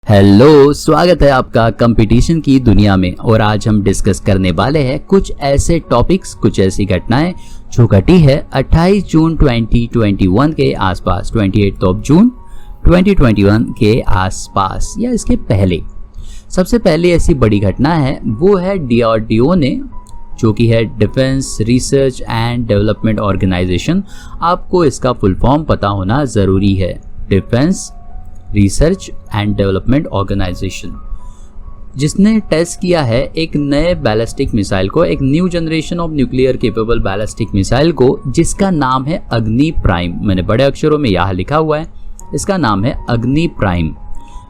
Hello, स्वागत है आपका कंपटीशन की दुनिया में। और आज हम डिस्कस करने वाले हैं कुछ ऐसे टॉपिक्स, कुछ ऐसी घटनाएं जो घटी है 28 जून 2021 के आसपास, 28 ऑफ जून 2021 के आसपास या इसके पहले। सबसे पहले ऐसी बड़ी घटना है वो है DRDO ने, जो कि है defence research and development organisation. आपको इसका फुल फॉर्म पता होना ज़रूरी है, defence research and development organisation, जिसने टेस्ट किया है एक नए बैलिस्टिक मिसाइल को, एक new generation of nuclear capable ballistic missile को, जिसका नाम है अग्नि प्राइम। मैंने बड़े अक्षरों में यहाँ लिखा हुआ है, इसका नाम है अग्नि प्राइम।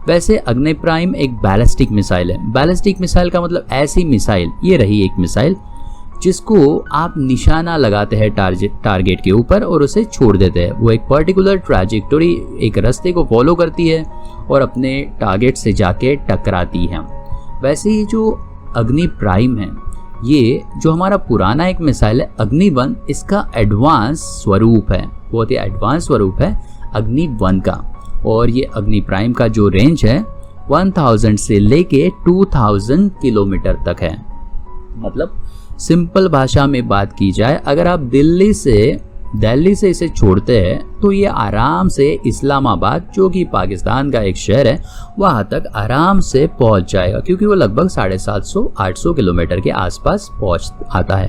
वैसे अग्नि प्राइम एक बैलिस्टिक मिसाइल है। बैलिस्टिक मिसाइल का मतलब ऐसी मिसाइल, ये रही एक मिसाइल जिसको आप निशाना लगाते हैं टारगेट के ऊपर और उसे छोड़ देते हैं। वो एक पर्टिकुलर ट्रैजेक्टोरी, एक रास्ते को फॉलो करती है और अपने टारगेट से जाके टकराती है। वैसे ये जो अग्नि प्राइम है, ये जो हमारा पुराना एक मिसाइल है अग्नि-1, इसका एडवांस स्वरूप है, बहुत ही एडवांस स्वरूप है अग्नि-1 का। और ये अग्नि प्राइम का जो रेंज है 1000 से लेके 2000 किलोमीटर तक है। मतलब सिंपल भाषा में बात की जाए, अगर आप दिल्ली से इसे छोड़ते हैं तो ये आराम से इस्लामाबाद, जो कि पाकिस्तान का एक शहर है, वहाँ तक आराम से पहुँच जाएगा, क्योंकि वो लगभग 750-800 किलोमीटर के आसपास पहुँच आता है।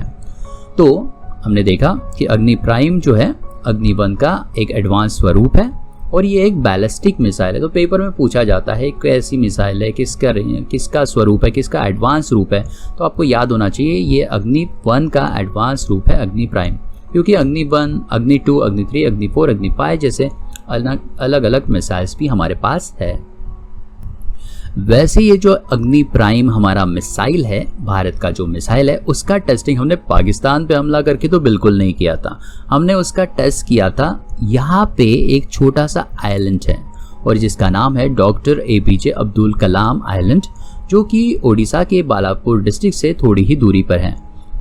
तो हमने देखा कि अग्नि प्राइम जो है अग्नि-1 का एक एडवांस स्वरूप है और ये एक बैलिस्टिक मिसाइल है। तो पेपर में पूछा जाता है कैसी मिसाइल है, किसका स्वरूप है, किसका एडवांस रूप है, तो आपको याद होना चाहिए ये अग्नि-1 का एडवांस रूप है अग्नि प्राइम, क्योंकि अग्नि-1, अग्नि-2, अग्नि-3, अग्नि-4, अग्नि-5 जैसे अलग अलग मिसाइल्स भी हमारे पास है। वैसे ये जो अग्नि प्राइम हमारा मिसाइल है, भारत का जो मिसाइल है, उसका टेस्टिंग हमने पाकिस्तान पे हमला करके तो बिल्कुल नहीं किया था। हमने उसका टेस्ट किया था यहाँ पे एक छोटा सा आइलैंड है और जिसका नाम है doctor APJ Abdul Kalam island, जो कि ओडिशा के बालापुर डिस्ट्रिक्ट से थोड़ी ही दूरी पर है।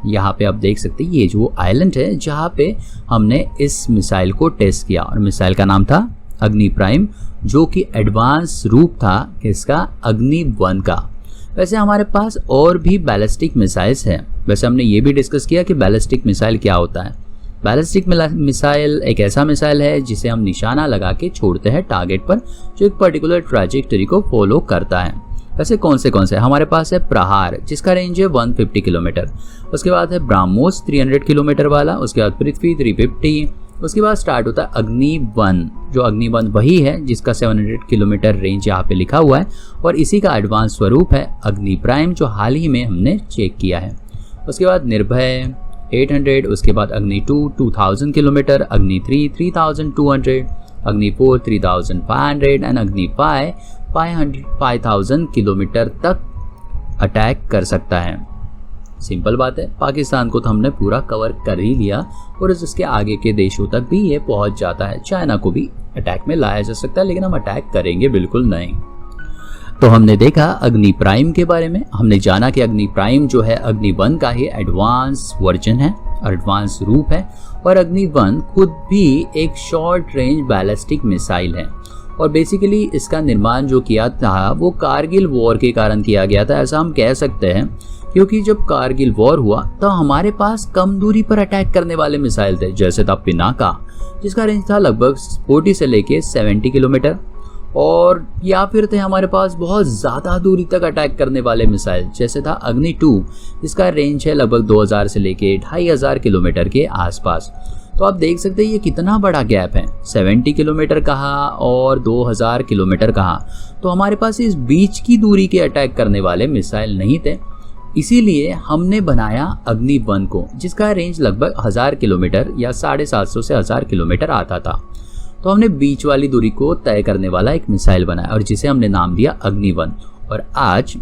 यहाँ पे आप देख सकते हैं ये जो आइलैंड है जहाँ पे हमने इस मिसाइल को टेस्ट किया और मिसाइल का नाम था अग्नि प्राइम, जो कि एडवांस रूप था किसका, अग्नि-1 का। वैसे हमारे पास और भी बैलिस्टिक मिसाइल्स हैं। वैसे हमने ये भी डिस्कस किया कि बैलिस्टिक मिसाइल क्या होता है। बैलिस्टिक मिसाइल एक ऐसा मिसाइल है जिसे हम निशाना लगा के छोड़ते हैं टारगेट पर, जो एक पर्टिकुलर ट्रैजेक्टरी को फॉलो करता है। वैसे कौन से हमारे पास है प्रहार, जिसका रेंज है 150 किलोमीटर। उसके बाद है ब्रह्मोस 300 किलोमीटर वाला। उसके बाद पृथ्वी 350। उसके बाद स्टार्ट होता है अग्नि-1, जो अग्नि-1 वही है जिसका 700 किलोमीटर रेंज यहाँ पे लिखा हुआ है और इसी का एडवांस स्वरूप है अग्नि प्राइम, जो हाल ही में हमने चेक किया है। उसके बाद निर्भय 800, उसके बाद अग्नि-2 2000 किलोमीटर, अग्नि-3 3200, अग्नि-4 3500 एंड अग्नि-5 5000 किलोमीटर तक अटैक कर सकता है। सिंपल बात है, पाकिस्तान को तो हमने पूरा कवर कर ही लिया और इसके आगे के देशों तक भी ये पहुंच जाता है। चाइना को भी अटैक में लाया जा सकता है, लेकिन हम अटैक करेंगे बिल्कुल नहीं। तो हमने देखा अग्नि प्राइम के बारे में, हमने जाना कि अग्नि प्राइम जो है अग्नि-1 का ही एडवांस वर्जन है, एडवांस रूप है। और अग्नि-1 खुद भी एक शॉर्ट रेंज बैलिस्टिक मिसाइल है और बेसिकली इसका निर्माण जो किया था वो कारगिल वॉर के कारण किया गया था, ऐसा हम कह सकते हैं, क्योंकि जब कारगिल वॉर हुआ तो हमारे पास कम दूरी पर अटैक करने वाले मिसाइल थे। जैसे था पिनाका, जिसका रेंज था लगभग 40 से लेके 70 किलोमीटर, और या फिर थे हमारे पास बहुत ज़्यादा दूरी तक अटैक करने वाले मिसाइल, जैसे था अग्नि-2, जिसका रेंज है लगभग 2000 से लेके 2500 किलोमीटर के आसपास। तो आप देख सकते हैं ये कितना बड़ा गैप है, 70 किलोमीटर कहा और 2000 किलोमीटर कहा। तो हमारे पास इस बीच की दूरी के अटैक करने वाले मिसाइल नहीं थे, इसीलिए हमने बनाया अग्नि-1 को, जिसका रेंज लगभग 1000 किलोमीटर या 750 से 1000 किलोमीटर आता था। तो हमने बीच वाली दूरी को तय करने वाला एक मिसाइल बनाया और जिसे हमने नाम दिया अग्नि-1। और आज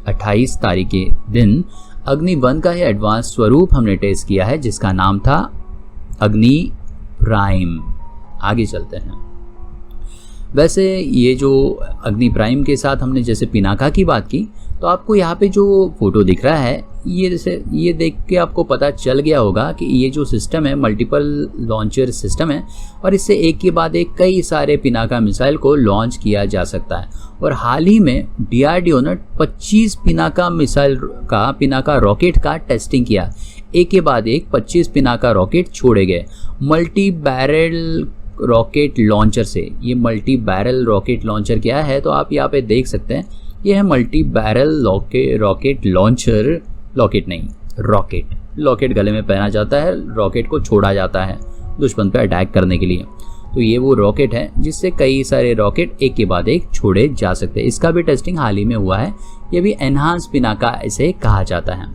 28 तारीख के दिन अग्नि-1 का ही एडवांस स्वरूप हमने टेस्ट किया है, जिसका नाम था अग्नि प्राइम। आगे चलते हैं। वैसे ये जो अग्नि प्राइम के साथ हमने जैसे पिनाका की बात की, तो आपको यहाँ पे जो फोटो दिख रहा है ये देख के आपको पता चल गया होगा कि ये जो सिस्टम है मल्टीपल लॉन्चर सिस्टम है, और इससे एक के बाद एक कई सारे पिनाका मिसाइल को लॉन्च किया जा सकता है। और हाल ही में DRDO ने 25 पिनाका मिसाइल का, पिनाका रॉकेट का टेस्टिंग किया। एक के बाद एक 25 पिनाका रॉकेट छोड़े गए मल्टी बैरल रॉकेट लॉन्चर से। ये मल्टी बैरल रॉकेट लॉन्चर क्या है, तो आप यहाँ पे देख सकते हैं, ये है multi barrel rocket launcher. Rocket गले में पहना जाता है, रॉकेट को छोड़ा जाता है दुश्मन पे अटैक करने के लिए। तो ये वो रॉकेट है जिससे कई सारे रॉकेट एक के बाद एक छोड़े जा सकते हैं। इसका भी टेस्टिंग हाल ही में हुआ है। ये भी एनहांस पिनाका इसे कहा जाता है।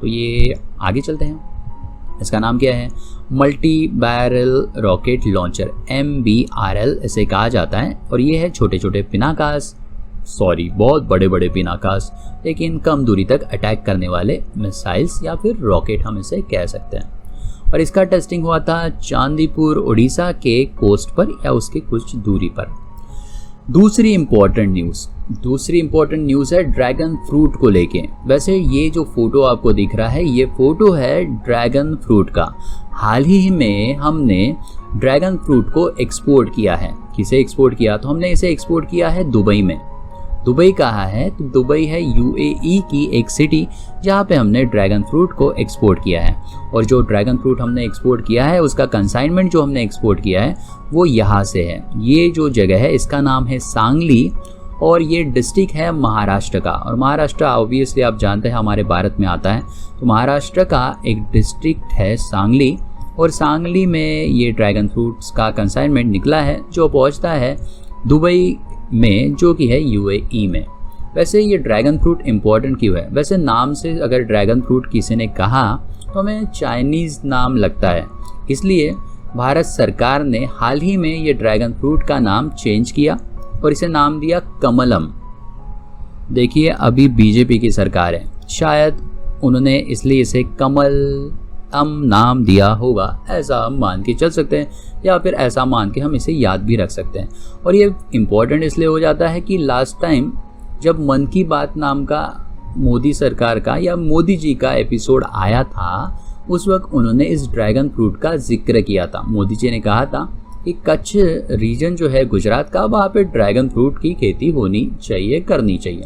तो ये आगे चलते हैं, इसका नाम क्या है, multi barrel rocket launcher, MBRL इसे कहा जाता है। और ये है छोटे छोटे पिनाकास, बहुत बड़े बड़े पिनाकास, लेकिन कम दूरी तक अटैक करने वाले मिसाइल्स या फिर रॉकेट हम इसे कह सकते हैं। और इसका टेस्टिंग हुआ था चांदीपुर उड़ीसा के कोस्ट पर या उसके कुछ दूरी पर। दूसरी इंपॉर्टेंट न्यूज़ है ड्रैगन फ्रूट को लेके। वैसे ये जो फोटो आपको दिख रहा है, ये फोटो है ड्रैगन फ्रूट का। हाल ही में हमने ड्रैगन फ्रूट को एक्सपोर्ट किया है। किसे एक्सपोर्ट किया, तो हमने इसे एक्सपोर्ट किया है दुबई में। दुबई कहाँ है, तो दुबई है UAE की एक सिटी जहाँ पे हमने ड्रैगन फ्रूट को एक्सपोर्ट किया है। और जो ड्रैगन फ्रूट हमने एक्सपोर्ट किया है उसका कंसाइनमेंट जो हमने एक्सपोर्ट किया है वो यहाँ से है। ये जो जगह है इसका नाम है सांगली, और ये डिस्ट्रिक्ट है महाराष्ट्र का। और महाराष्ट्र ऑब्वियसली आप जानते हैं हमारे भारत में आता है, तो महाराष्ट्र का एक डिस्ट्रिक्ट है सांगली। और सांगली में ये ड्रैगन फ्रूट्स का कंसाइनमेंट निकला है जो पहुँचता है दुबई में, जो कि है UAE में। वैसे ये ड्रैगन फ्रूट इम्पोर्टेंट क्यों है, वैसे नाम से अगर ड्रैगन फ्रूट किसी ने कहा तो हमें चाइनीज़ नाम लगता है, इसलिए भारत सरकार ने हाल ही में ये ड्रैगन फ्रूट का नाम चेंज किया और इसे नाम दिया कमलम। देखिए अभी BJP की सरकार है, शायद उन्होंने इसलिए इसे कमलम नाम दिया होगा, ऐसा हम मान के चल सकते हैं, या फिर ऐसा मान के हम इसे याद भी रख सकते हैं। और ये इम्पोर्टेंट इसलिए हो जाता है कि लास्ट टाइम जब मन की बात नाम का मोदी सरकार का या मोदी जी का एपिसोड आया था, उस वक्त उन्होंने इस ड्रैगन फ्रूट का जिक्र किया था। मोदी जी ने कहा था कि कच्छ रीजन जो है गुजरात का, वहाँ पे ड्रैगन फ्रूट की खेती होनी चाहिए, करनी चाहिए।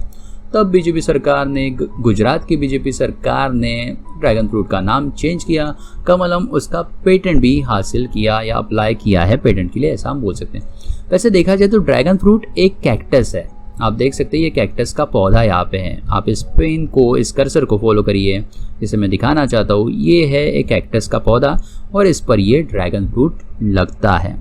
तब BJP सरकार ने, गुजरात की BJP सरकार ने ड्रैगन फ्रूट का नाम चेंज किया, कमलम, उसका पेटेंट भी हासिल किया या अप्लाई किया है पेटेंट के लिए, ऐसा हम बोल सकते हैं। वैसे देखा जाए तो ड्रैगन फ्रूट एक कैक्टस है, आप देख सकते हैं ये कैक्टस का पौधा यहाँ पे है। आप इस पेन को, इस कर्सर को फॉलो करिए, जिसे मैं दिखाना चाहता हूँ, ये है एक कैक्टस का पौधा और इस पर ये ड्रैगन फ्रूट लगता है।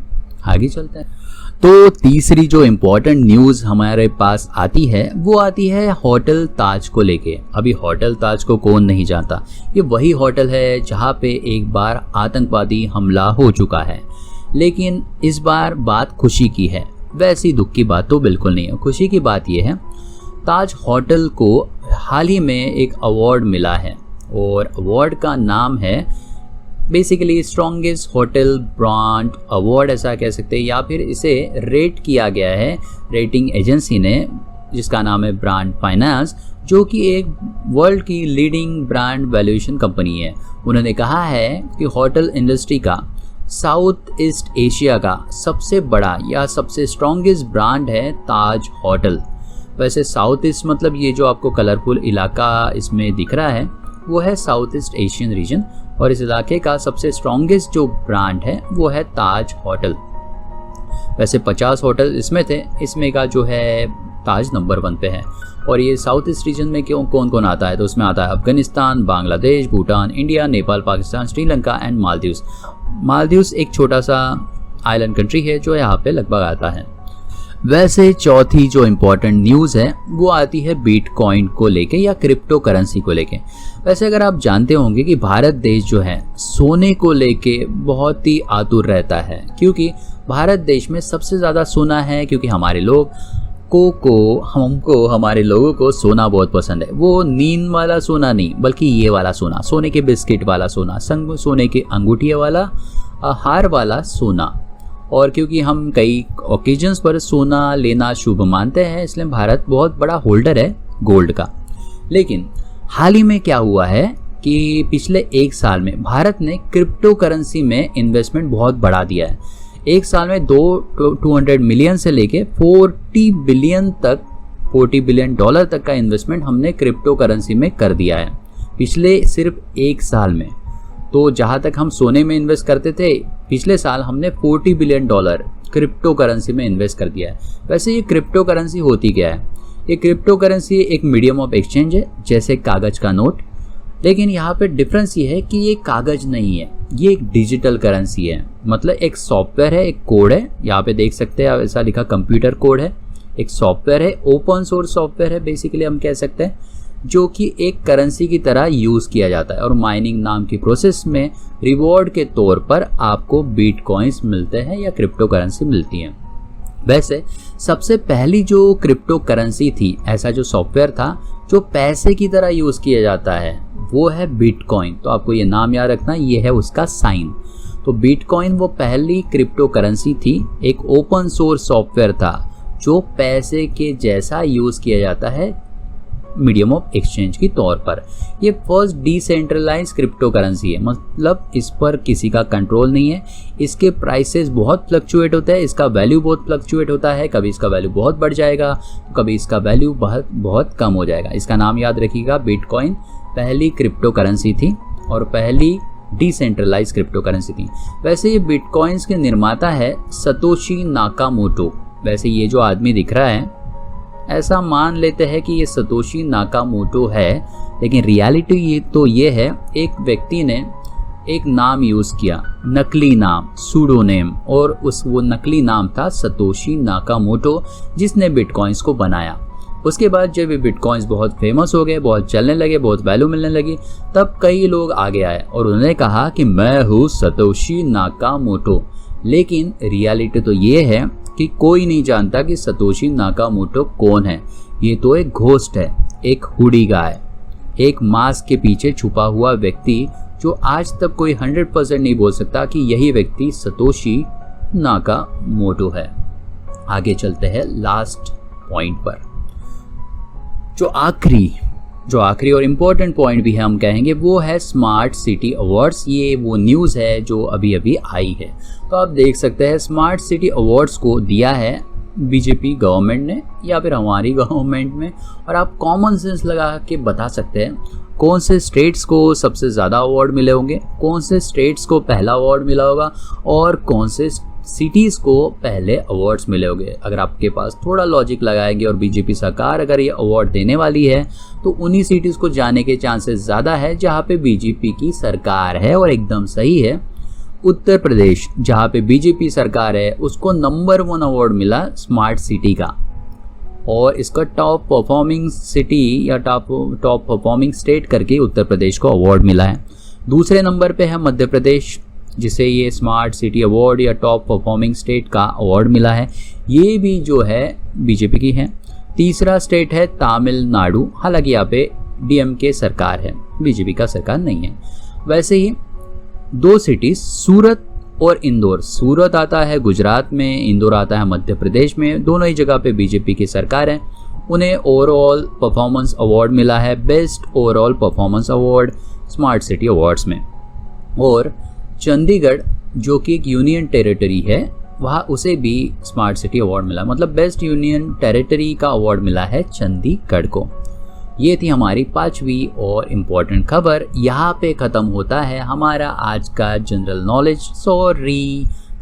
आगे चलते हैं। तो तीसरी जो इम्पोर्टेंट न्यूज़ हमारे पास आती है वो आती है होटल ताज को लेके। अभी होटल ताज को कौन नहीं जानता, ये वही होटल है जहाँ पे एक बार आतंकवादी हमला हो चुका है, लेकिन इस बार बात खुशी की है, वैसी दुख की बात तो बिल्कुल नहीं है। खुशी की बात यह है ताज होटल को हाल ही में एक अवार्ड मिला है और अवार्ड का नाम है basically strongest hotel brand award, ऐसा कह सकते हैं, या फिर इसे रेट किया गया है रेटिंग एजेंसी ने, जिसका नाम है ब्रांड फाइनेंस, जो कि एक वर्ल्ड की लीडिंग ब्रांड वैल्यूएशन कंपनी है। उन्होंने कहा है कि होटल इंडस्ट्री का साउथ ईस्ट एशिया का सबसे बड़ा या सबसे स्ट्रॉन्गेस्ट ब्रांड है ताज होटल। वैसे साउथ ईस्ट मतलब ये जो आपको कलरफुल इलाका इसमें दिख रहा है वो है साउथ ईस्ट एशियन रीजन, और इस इलाके का सबसे स्ट्रॉन्गेस्ट जो ब्रांड है वो है ताज होटल। वैसे 50 होटल इसमें थे, इसमें का जो है ताज नंबर 1 पे है। और ये साउथ ईस्ट रीजन में क्यों कौन कौन आता है, तो उसमें आता है अफगानिस्तान, बांग्लादेश, भूटान, इंडिया, नेपाल, पाकिस्तान, श्रीलंका एंड मालदीव्स। मालदीव्स एक छोटा सा आइलैंड कंट्री है जो यहाँ पे लगभग आता है। वैसे चौथी जो इम्पोर्टेंट न्यूज़ है वो आती है बिटकॉइन को लेके या क्रिप्टो करेंसी को लेके। वैसे अगर आप जानते होंगे कि भारत देश जो है सोने को लेके बहुत ही आतुर रहता है, क्योंकि भारत देश में सबसे ज़्यादा सोना है, क्योंकि हमारे हमारे लोगों को सोना बहुत पसंद है। वो नींद वाला सोना नहीं, बल्कि ये वाला सोना, सोने के बिस्किट वाला सोना, सोने के अंगूठिया वाला, हार वाला सोना। और क्योंकि हम कई ओकेजन्स पर सोना लेना शुभ मानते हैं, इसलिए भारत बहुत बड़ा होल्डर है गोल्ड का। लेकिन हाल ही में क्या हुआ है कि पिछले एक साल में भारत ने क्रिप्टो करेंसी में इन्वेस्टमेंट बहुत बढ़ा दिया है। एक साल में 200 मिलियन से लेके 40 बिलियन डॉलर तक का इन्वेस्टमेंट हमने क्रिप्टो करेंसी में कर दिया है पिछले सिर्फ एक साल में। तो जहाँ तक हम सोने में इन्वेस्ट करते थे, पिछले साल हमने 40 बिलियन डॉलर क्रिप्टो करेंसी में इन्वेस्ट कर दिया है। वैसे ये क्रिप्टो करेंसी होती क्या है? ये क्रिप्टो करेंसी एक मीडियम ऑफ एक्सचेंज है, जैसे कागज का नोट। लेकिन यहाँ पे डिफरेंस ये है कि ये कागज नहीं है, ये एक डिजिटल करेंसी है। मतलब एक सॉफ्टवेयर है, एक कोड है, यहाँ पे देख सकते हैं ऐसा लिखा कंप्यूटर कोड है। एक सॉफ्टवेयर है, ओपन सोर्स सॉफ्टवेयर है बेसिकली हम कह सकते हैं, जो कि एक करेंसी की तरह यूज़ किया जाता है। और माइनिंग नाम की प्रोसेस में रिवॉर्ड के तौर पर आपको बिटकॉइंस मिलते हैं या क्रिप्टो करेंसी मिलती है। वैसे सबसे पहली जो क्रिप्टो करेंसी थी, ऐसा जो सॉफ्टवेयर था जो पैसे की तरह यूज़ किया जाता है, वो है बिटकॉइन। तो आपको ये नाम याद रखना, ये है उसका साइन। तो बिटकॉइन वो पहली क्रिप्टो करेंसी थी, एक ओपन सोर्स सॉफ्टवेयर था जो पैसे के जैसा यूज़ किया जाता है मीडियम ऑफ एक्सचेंज के तौर पर। ये फर्स्ट डिसेंट्रलाइज क्रिप्टो करेंसी है, मतलब इस पर किसी का कंट्रोल नहीं है। इसके प्राइसेस बहुत फ्लक्चुएट होते हैं, इसका वैल्यू बहुत फ्लक्चुएट होता है। कभी इसका वैल्यू बहुत बढ़ जाएगा, कभी इसका वैल्यू बहुत कम हो जाएगा। इसका नाम याद रखिएगा, बिटकॉइन पहली क्रिप्टो करेंसी थी और पहली डिसेंट्रलाइज क्रिप्टो करेंसी थी। वैसे ये बिटकॉइंस के निर्माता है सतोशी नाकामोटो। वैसे ये जो आदमी दिख रहा है, ऐसा मान लेते हैं कि ये सतोशी नाकामोटो है, लेकिन रियलिटी ये है, एक व्यक्ति ने एक नाम यूज़ किया, नकली नाम, सूडोनेम, और वो नकली नाम था सतोशी नाकामोटो, जिसने बिटकॉइंस को बनाया। उसके बाद जब ये बिटकॉइंस बहुत फेमस हो गए, बहुत चलने लगे, बहुत वैल्यू मिलने लगी, तब कई लोग आगे आए और उन्होंने कहा कि मैं हूँ सतोशी नाकामोटो। लेकिन रियलिटी तो ये है कि कोई नहीं जानता कि सतोशी नाकामोटो कौन है। ये तो एक घोस्ट है, एक हुडी गाय, एक मास्क के पीछे छुपा हुआ व्यक्ति, जो आज तक कोई 100% नहीं बोल सकता कि यही व्यक्ति सतोशी नाकामोटो है। आगे चलते हैं लास्ट पॉइंट पर। जो आखिरी और इम्पोर्टेंट पॉइंट भी है हम कहेंगे, वो है स्मार्ट सिटी अवार्ड्स। ये वो न्यूज़ है जो अभी अभी आई है। तो आप देख सकते हैं स्मार्ट सिटी अवार्ड्स को दिया है बीजेपी गवर्नमेंट ने या फिर हमारी गवर्नमेंट में। और आप कॉमन सेंस लगा के बता सकते हैं कौन से स्टेट्स को सबसे ज़्यादा अवार्ड मिले होंगे, कौन से स्टेट्स को पहला अवार्ड मिला होगा और कौन से सिटीज़ को पहले अवार्ड्स मिले होंगे। अगर आपके पास थोड़ा लॉजिक लगाएंगे और बीजेपी सरकार अगर ये अवार्ड देने वाली है, तो उन्हीं सिटीज़ को जाने के चांसेस ज़्यादा है जहाँ पे बीजेपी की सरकार है। और एकदम सही है, उत्तर प्रदेश जहाँ पे बीजेपी सरकार है उसको नंबर 1 अवार्ड मिला स्मार्ट सिटी का, और इसका टॉप परफॉर्मिंग सिटी या टॉप परफॉर्मिंग स्टेट करके उत्तर प्रदेश को अवार्ड मिला है। दूसरे नंबर पे है मध्य प्रदेश, जिसे ये स्मार्ट सिटी अवार्ड या टॉप परफॉर्मिंग स्टेट का अवार्ड मिला है। ये भी जो है बीजेपी की है। तीसरा स्टेट है तमिलनाडु, हालांकि यहाँ पे डीएमके सरकार है, बीजेपी का सरकार नहीं है। वैसे ही 2 सिटीज सूरत और इंदौर, सूरत आता है गुजरात में, इंदौर आता है मध्य प्रदेश में, दोनों ही जगह पे बीजेपी की सरकार है। उन्हें ओवरऑल परफॉर्मेंस अवार्ड मिला है, best overall performance award smart city awards में। और चंडीगढ़ जो कि एक यूनियन टेरिटरी है, वहाँ उसे भी स्मार्ट सिटी अवार्ड मिला, मतलब बेस्ट यूनियन टेरिटरी का अवार्ड मिला है चंडीगढ़ को। ये थी हमारी 5वीं और इम्पोर्टेंट खबर। यहाँ पे ख़त्म होता है हमारा आज का जनरल नॉलेज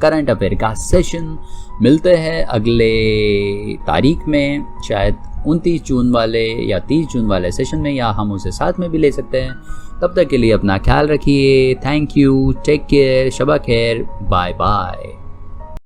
करंट अफेयर का सेशन। मिलते हैं अगले तारीख में, शायद 29 जून वाले या 30 जून वाले सेशन में, या हम उसे साथ में भी ले सकते हैं। तब तक के लिए अपना ख्याल रखिए। Thank you, take care, Shaba खैर, बाय बाय।